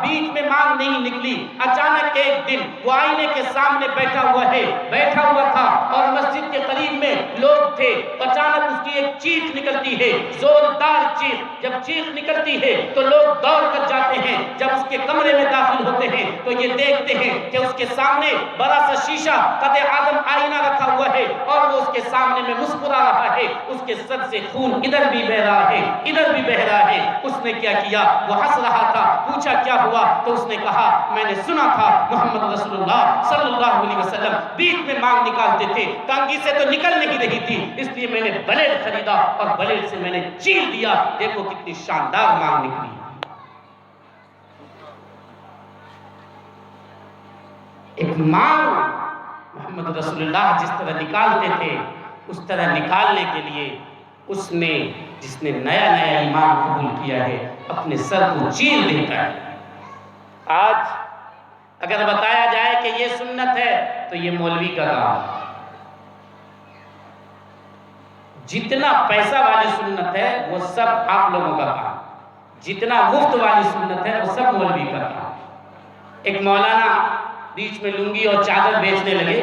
بیچ میں مانگ نہیں نکلی. اچانک ایک دن وہ آئینے کے سامنے بیٹھا ہوا تھا اور مسجد کے قریب میں لوگ تھے. اچانک اس کی ایک چیخ نکلتی ہے, زوردار چیخ. جب چیخ نکلتی ہے تو لوگ دوڑ کر جاتے ہیں. جب اس کے کمرے میں داخل ہوتے ہیں تو یہ دیکھتے ہیں کہ اس کے سامنے بڑا سا شیشہ قد آدم آئینہ رکھا ہوا ہے اور وہ اس کے سامنے میں مسکرا رہا ہے. اس کے سر سے خون ادھر بھی بہ رہا ہے, ادھر بھی بہ رہا ہے. اس نے کیا کیا؟ وہ ہنس رہا تھا. پوچھا کیا ہوا؟ تو اس نے کہا میں نے سنا تھا محمد رسول اللہ صلی اللہ علیہ وسلم بیچ میں مانگ نکالتے تھے, کانگی سے تو نکل نہیں رہی تھی, اس لیے میں نے بلیڈ خریدا اور بلیڈ سے میں نے چیر دیا. دیکھو کتنی شاندار مانگ نکلی. ایک مانگ محمد رسول اللہ جس طرح نکالتے تھے اس طرح نکالنے کے لیے اس نے, جس نے نیا نیا ایمان قبول کیا ہے, اپنے سر کو چیر دیتا ہے. آج اگر بتایا جائے کہ یہ سنت ہے تو یہ مولوی کا کام. جتنا پیسہ والی سنت ہے وہ سب آپ لوگوں کا کام, جتنا مفت والی سنت ہے وہ سب مولوی کا کام. ایک مولانا بیچ میں لنگی اور چادر بیچنے لگے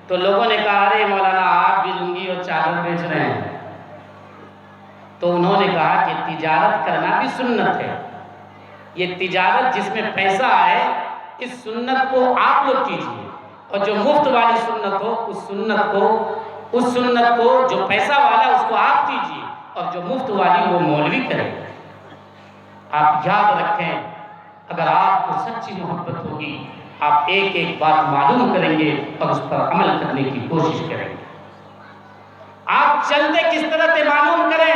تو لوگوں نے کہا ارے مولانا آپ بھی لنگی اور چادر بیچ رہے ہیں. تو انہوں نے کہا کہ تجارت کرنا بھی سنت ہے. یہ تجارت جس میں پیسہ آئے اس سنت کو آپ لوگ کیجئے, اور جو مفت والی سنت ہو اس سنت کو جو پیسہ والا اس کو آپ کیجئے, اور جو مفت والی وہ مولوی کرے. آپ یاد رکھیں, اگر آپ کو سچی محبت ہوگی آپ ایک ایک بات معلوم کریں گے اور اس پر عمل کرنے کی کوشش کریں گے. آپ چلتے کس طرح تھے معلوم کریں.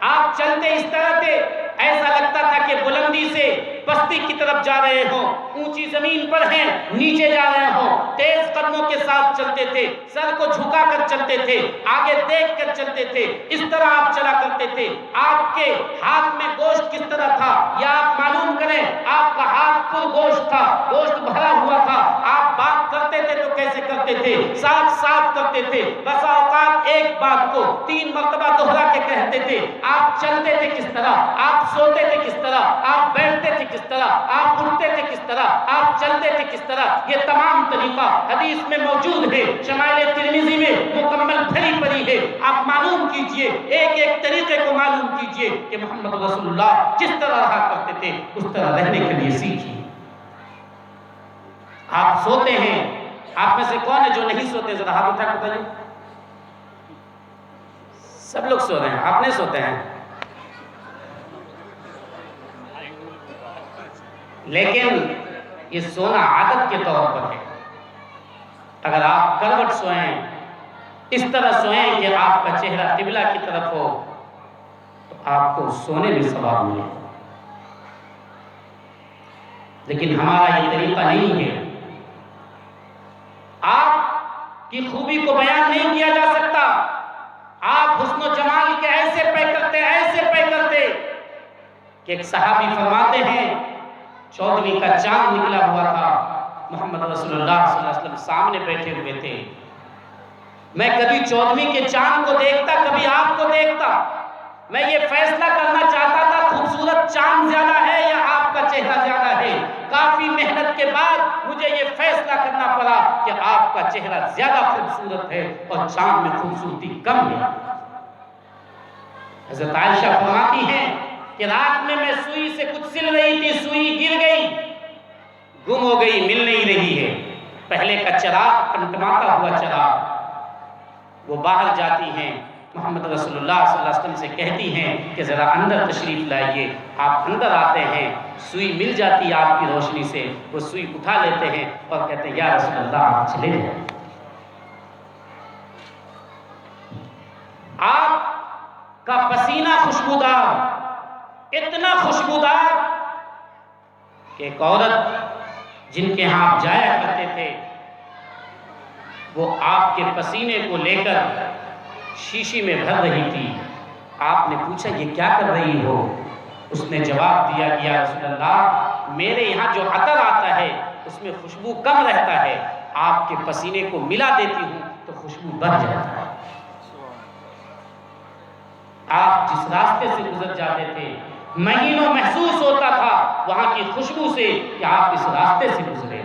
آپ چلتے اس طرح تھے ایسا لگتا تھا کہ بلندی سے پستی کی طرف جا رہے ہوں, اونچی زمین پر ہیں نیچے جا رہے ہوں. تیز قدموں کے ساتھ چلتے تھے, سر کو جھکا کر چلتے تھے, آگے دیکھ کر چلتے تھے. اس طرح آپ چلا کرتے تھے. آپ کے ہاتھ میں گوشت کس طرح تھا یا آپ معلوم کریں. آپ کا ہاتھ پر گوشت تھا, گوشت بھرا ہوا تھا. آپ بات کرتے تھے تو کیسے کرتے تھے؟ صاف کرتے تھے. بسا اوقات ایک بات کو 3 مرتبہ دوہرا کے کہتے تھے. آپ چلتے تھے کس طرح, آپ سوتے تھے کس طرح, آپ بیٹھتے تھے کس طرح, آپ اٹھتے تھے کس طرح, آپ چلتے تھے کس طرح. یہ تمام طریقہ حدیث میں موجود ہے, شمائل ترمذی میں مکمل بھری پڑی ہے. آپ معلوم کیجئے, ایک ایک طریقے کو معلوم کیجئے کہ محمد رسول اللہ جس طرح رہا کرتے تھے اس طرح رہنے کے لیے سیکھیے. آپ سوتے ہیں, آپ میں سے کون ہے جو نہیں سوتے؟ ذرا ہاتھ اٹھا کر بتائیے. سب لوگ سو رہے ہیں, آپ نہیں سوتے ہیں. لیکن یہ سونا عادت کے طور پر ہے. اگر آپ کروٹ سوئیں, اس طرح سوئیں کہ آپ کا چہرہ قبلہ کی طرف ہو, تو آپ کو سونے میں ثواب ملے. لیکن ہمارا یہ طریقہ نہیں ہے. آپ کی خوبی کو بیان نہیں کیا جا سکتا. آپ حسن و جمال کے ایسے پے کرتے کہ ایک صحابی فرماتے ہیں 14ویں کا چاند نکلا ہوا تھا, محمد رسول اللہ صلی اللہ علیہ وسلم سامنے بیٹھے ہوئے تھے. میں کبھی 14ویں کے چاند کو دیکھتا, کبھی آپ کو دیکھتا. میں یہ فیصلہ کرنا چاہتا تھا خوبصورت چاند زیادہ ہے یا آپ کا چہرہ زیادہ ہے. کافی محنت کے بعد مجھے یہ فیصلہ کرنا پڑا کہ آپ کا چہرہ زیادہ خوبصورت ہے اور چاند میں خوبصورتی کم ہے. حضرت عائشہ فرماتی ہیں کہ رات میں سوئی سے کچھ سل رہی تھی, سوئی گر گئی, گم ہو گئی, مل نہیں رہی ہے. پہلے کا چراغ, ٹمٹماتا ہوا چراغ, وہ باہر جاتی ہیں, محمد رسول اللہ صلی اللہ علیہ وسلم سے کہتی ہیں کہ ذرا اندر تشریف لائیے. آپ اندر آتے ہیں, سوئی مل جاتی ہے آپ کی روشنی سے, وہ سوئی اٹھا لیتے ہیں اور کہتے ہیں یا رسول اللہ آپ چلے جائیں. آپ کا پسینہ خوشبودار, اتنا خوشبودار کہ ایک عورت جن کے ہاں آپ جایا کرتے تھے وہ آپ کے پسینے کو لے کر شیشی میں بھر رہی تھی. آپ نے پوچھا یہ کیا کر رہی ہو؟ اس نے جواب دیا کہ یا رسول اللہ میرے یہاں جو عطر آتا ہے اس میں خوشبو کم رہتا ہے, آپ کے پسینے کو ملا دیتی ہوں تو خوشبو بڑھ جاتا ہے. آپ جس راستے سے گزر جاتے تھے مہینوں محسوس ہوتا تھا وہاں کی خوشبو سے کہ آپ اس راستے سے گزرے.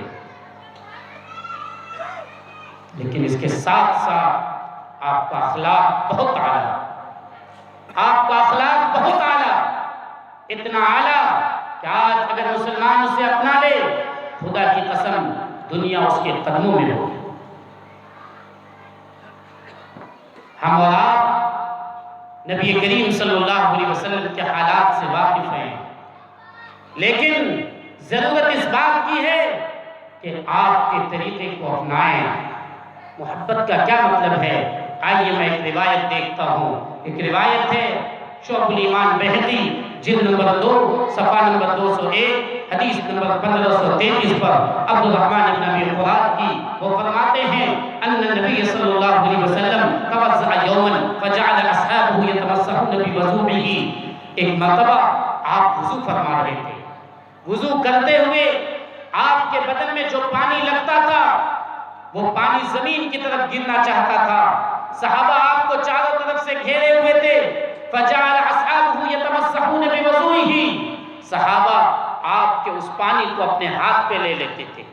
لیکن اس کے ساتھ ساتھ آپ کا اخلاق بہت اعلیٰ، آپ کا اخلاق بہت اعلیٰ، اتنا اعلیٰ کہ آج اگر مسلمان اسے اپنا لے خدا کی قسم دنیا اس کے قدموں میں ہو. ہم اور آپ نبی کریم صلی اللہ علیہ وسلم کے حالات سے واقف ہیں، لیکن ضرورت اس بات کی ہے کہ آپ کے طریقے کو اپنائیں. محبت کا کیا مطلب ہے؟ آئیے میں ایک روایت دیکھتا ہوں. ایک روایت ہے شعب الایمان بہقی جلد نمبر 2 صفحہ نمبر 201 حدیث نمبر 1533 پر عبد الرحمن بن ابی قراد کی. وہ فرماتے ہیں ان النبی صلی اللہ علیہ وسلم توضأ یوما فجعل اصحابه يتمسحون بوضوئه. ایک مرتبہ آپ وضو فرما رہے تھے، وضو کرتے ہوئے آپ کے بدن میں جو پانی لگتا تھا وہ پانی زمین کی طرف گرنا چاہتا تھا. صحابہ آپ کو چاروں طرف سے گھیرے ہوئے تھے. فجعل اصحابه يتمسحون بوضوئه. صحابہ آپ کے اس پانی کو اپنے ہاتھ پہ لے لیتے تھے،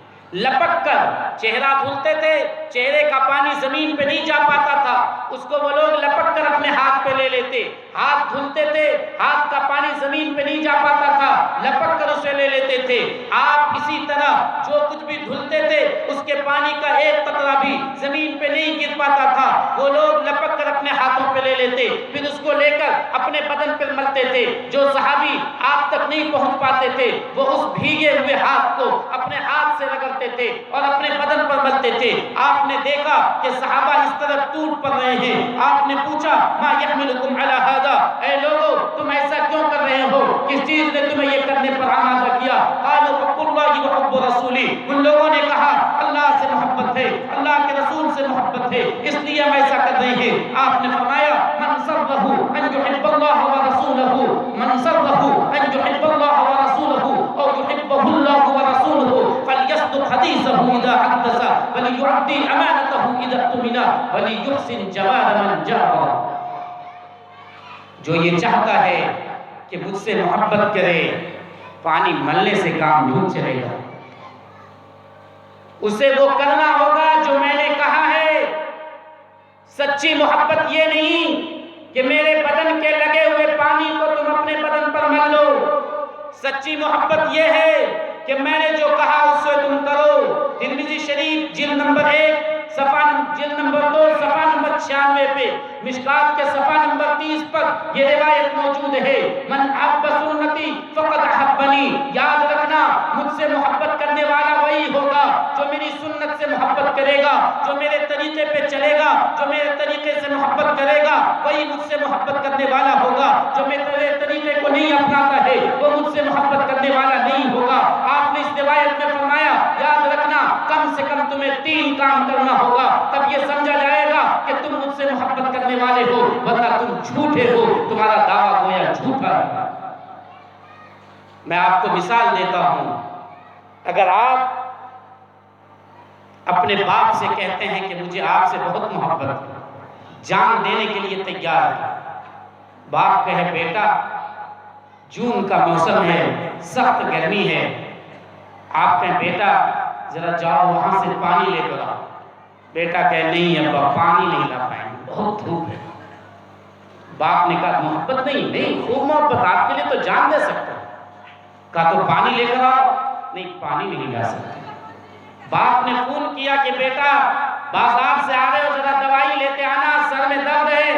لپک کر چہرہ دھلتے تھے. چہرے کا پانی زمین پہ نہیں جا پاتا تھا، اس کو وہ لوگ لپک کر اپنے ہاتھ پہ لے لیتے. ہاتھ دھلتے تھے، ہاتھ کا پانی زمین پہ نہیں جا پاتا تھا، لپک کر اسے لے لیتے تھے. آپ اسی طرح جو کچھ بھی دھلتے تھے اس کے پانی کا ایک قطرہ بھی زمین پہ نہیں گر پاتا تھا، وہ لوگ لپک کر اپنے ہاتھوں پہ لے لیتے، پھر اس کو لے کر اپنے بدن پہ ملتے تھے. جو صحابی آپ تک نہیں پہنچ پاتے تھے وہ اس بھیگے ہوئے ہاتھ کو اپنے ہاتھ سے رگڑتے تھے اور اپنے بدن پر ملتے تھے. آپ نے دیکھا کہ صحابہ اس طرح ٹوٹ پڑ رہے ہیں. آپ نے پوچھا ما یحملکم علی ھذا، اے لوگو تم ایسا کیوں کر رہے ہو؟ کس چیز نے تمہیں یہ کرنے پر آمادہ کیا؟ قالوا حب اللہ و حب رسولہ. ان لوگوں نے کہا اللہ سے محبت ہے، اللہ کے رسول سے محبت ہے، اس لیے ہم ایسا کر رہے ہیں. آپ نے فرمایا من سرہ ان یحب اللہ و رسولہ، من سرہ ان یحب اللہ و رسولہ او یحبہ اللہ و رسولہ فلیصدق حدیثہ اذا حدث ولیعدی امانتہ اذا اؤتمن ولیحسن جوار من جاور. جو یہ چاہتا ہے کہ مجھ سے محبت کرے، پانی ملنے سے کام نہیں چلے گا. اسے وہ کرنا ہوگا جو میں نے کہا ہے. سچی محبت یہ نہیں کہ میرے بدن کے لگے ہوئے پانی کو تم اپنے بدن پر مل لو. سچی محبت یہ ہے کہ میں نے جو کہا اس سے تم کرو. ترمذی شریف جلد نمبر 1 جلد نمبر 2 صفحہ نمبر 96 پہ، مشکات کے صفحہ نمبر 30 پر یہ روایت موجود ہے. من احب سنتی فقد احبنی. یاد رکھنا مجھ سے محبت کرنے والا وہی ہوگا جو میری سنت سے محبت کرے گا، جو میرے طریقے پہ چلے گا، جو میرے طریقے سے محبت کرے گا وہی مجھ سے محبت کرنے والا ہوگا. جو میرے طریقے کو نہیں اپناتا ہے وہ مجھ سے محبت کرنے والا نہیں ہوگا. آپ نے اس روایت میں فرمایا یاد رکھنا کم سے کم تمہیں 3 کام کرنا ہوگا، تب یہ سمجھا جائے گا کہ تم مجھ سے محبت کرنے والے ہو، ورنہ تم جھوٹے ہو، تمہارا دعویٰ گویا جھوٹا ہے. میں آپ کو مثال دیتا ہوں. اگر آپ اپنے باپ سے کہتے ہیں کہ مجھے آپ سے بہت محبت ہے، جان دینے کے لیے تیار ہے، باپ کہے بیٹا جون کا موسم ہے، سخت گرمی ہے، آپ کہیں بیٹا ذرا جاؤ وہاں سے پانی لے کر آؤ. بیٹا کہے نہیں ابا پانی نہیں لا پائیں گے، بہت دھوپ ہے. باپ نے کہا محبت نہیں خوب محبت، آپ کے لیے تو جان دے سکتا. کہا تو پانی لے کر آؤ. نہیں پانی نہیں لا سکتے. باپ نے فون کیا کہ بیٹا بازار سے آ رہے ہو ذرا دوائی لیتے آنا، سر میں درد ہے.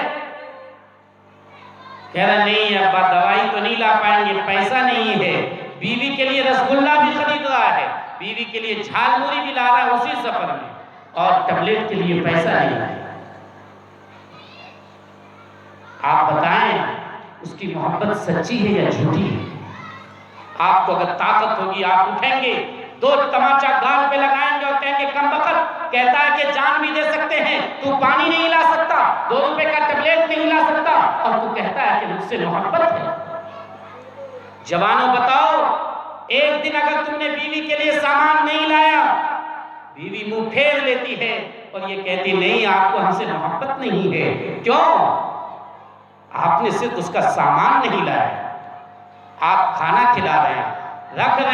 کہہ رہا نہیں ابا دوائی تو نہیں لا پائیں گے، پیسہ نہیں ہے. بیوی کے لیے رسگلہ بھی خرید رہا ہے، بیوی کے لیے جھال موری بھی لا رہا ہے اسی سفر میں، اور ٹیبلٹ کے لیے پیسہ نہیں ہے. آپ بتائیں اس کی محبت سچی ہے یا جھوٹی ہے؟ آپ کو اگر طاقت ہوگی آپ اٹھیں گے، 2 تماچا گال پہ لگائیں گے اور کہیں گے کم وقت کہتا ہے کہ جان بھی دے سکتے ہیں، تو پانی نہیں لا سکتا، 2 روپے کا ٹیبلٹ نہیں لا سکتا، اور تو کہتا ہے کہ مجھ سے محبت ہے. جوانوں بتاؤ ایک دن اگر تم نے بیوی کے لیے سامان نہیں لایا، بیوی منہ پھیر لیتی ہے اور یہ کہتی نہیں آپ کو ہم سے محبت نہیں ہے. کیوں؟ آپ نے صرف اس کا سامان نہیں لایا، آپ کھانا کھلا رہے ہیں، رکھ رہے ہیں